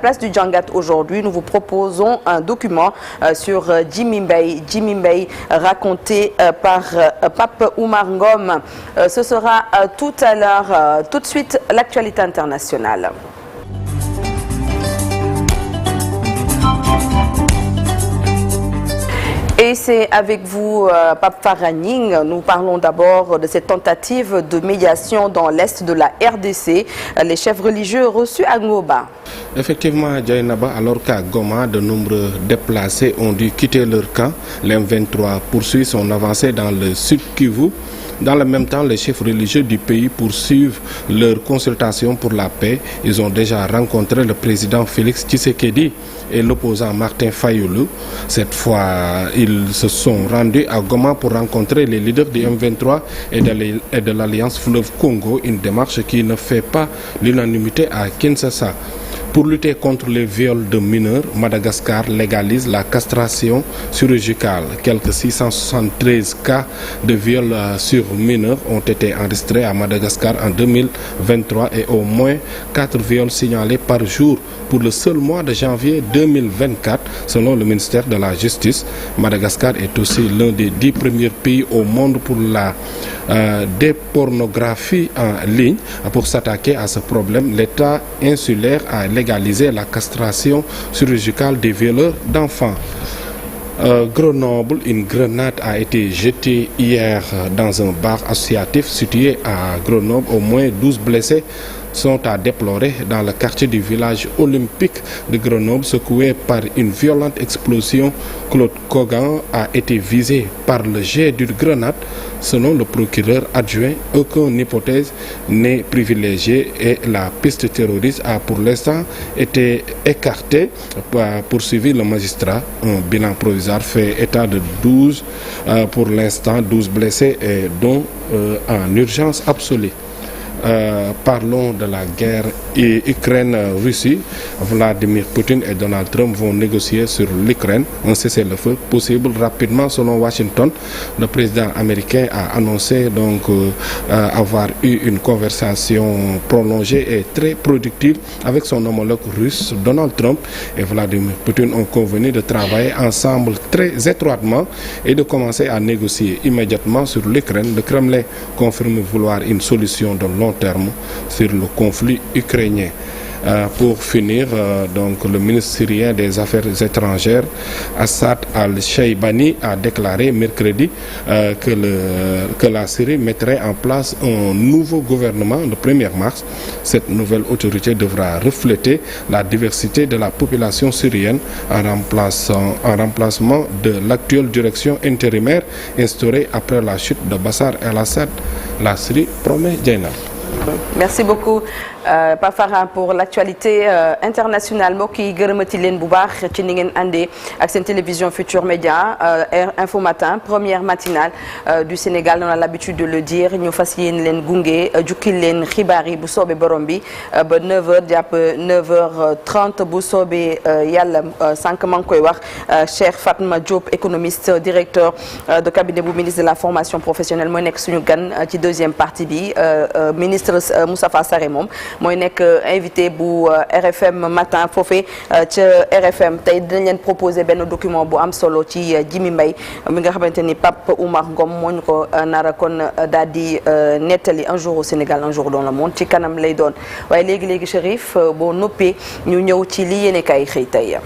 Place du Djangat aujourd'hui, nous vous proposons un document sur Jimmy Mbaye raconté par Pape Oumar Ngom. Ce sera tout à l'heure. Tout de suite, l'actualité internationale. Et c'est avec vous, Pape Faraning. Nous parlons d'abord de cette tentative de médiation dans l'est de la RDC. Les chefs religieux reçus à Ngoba. Effectivement, Djaïnaba, alors qu'à Goma, de nombreux déplacés ont dû quitter leur camp. L'M23 poursuit son avancée dans le sud Kivu. Dans le même temps, les chefs religieux du pays poursuivent leur consultation pour la paix. Ils ont déjà rencontré le président Félix Tshisekedi et l'opposant Martin Fayulu. Cette fois, ils se sont rendus à Goma pour rencontrer les leaders du M23 et de l'Alliance Fleuve Congo, une démarche qui ne fait pas l'unanimité à Kinshasa. Pour lutter contre les viols de mineurs, Madagascar légalise la castration chirurgicale. Quelques 673 cas de viols sur mineurs ont été enregistrés à Madagascar en 2023 et au moins 4 viols signalés par jour pour le seul mois de janvier 2024, selon le ministère de la Justice. Madagascar est aussi l'un des 10 premiers pays au monde pour la dépornographie en ligne. Pour s'attaquer à ce problème, l'État insulaire a légaliser la castration chirurgicale des violeurs d'enfants. Grenoble, une grenade a été jetée hier dans un bar associatif situé à Grenoble. Au moins 12 blessés sont à déplorer dans le quartier du village olympique de Grenoble, secoué par une violente explosion. Claude Kogan a été visé par le jet d'une grenade. Selon le procureur adjoint, aucune hypothèse n'est privilégiée et la piste terroriste a pour l'instant été écartée. Poursuivi le magistrat, un bilan provisoire fait état de 12 pour l'instant, 12 blessés et dont en urgence absolue. Parlons de la guerre Ukraine-Russie. Vladimir Poutine et Donald Trump vont négocier sur l'Ukraine un cessez-le-feu possible rapidement selon Washington. Le président américain a annoncé donc avoir eu une conversation prolongée et très productive avec son homologue russe Donald Trump et Vladimir Poutine ont convenu de travailler ensemble très étroitement et de commencer à négocier immédiatement sur l'Ukraine. Le Kremlin confirme vouloir une solution de long terme sur le conflit ukrainien. Pour finir, donc, le ministre syrien des Affaires étrangères, Assad al-Shaibani, a déclaré mercredi que la Syrie mettrait en place un nouveau gouvernement le 1er mars. Cette nouvelle autorité devra refléter la diversité de la population syrienne en remplacement de l'actuelle direction intérimaire instaurée après la chute de Bachar el-Assad. La Syrie promet Djaïna. Merci beaucoup, Pape Farah, pour l'actualité internationale. mbokk yi gërëmati leen bu baax ci ni ngeen àndee ak seen télévision Futur Média Info Matin, première matinale du Sénégal. On a l'habitude de le dire. ñu fas yéen leen gunge jukkil leen xibaar yi bu soobee borom bi ba 9h jàpp 9h30 bu soobee yàlla. Sànq maa ngi koy wax Cheikh Fatma Diop, économiste, directeur de cabinet bu ministre de la formation professionnelle, mooy nekk suñu gan ci deuxième partie bi. Ministre Moustapha Sarré moom mooy nekk invité bu RFM matin foofee ca RFM. tey dinañ leen proposer benn document bu am solo ci Jimmy Mbaye mi nga xamante ni Pape Oumar Ngom moo ñu ko nara kon daal di nettali un jour au Sénégal un jour dans le monde ci kanam lay doon waaye léegi Chérif boo noppee ñu ñëw ci li yéene kay xëy tey.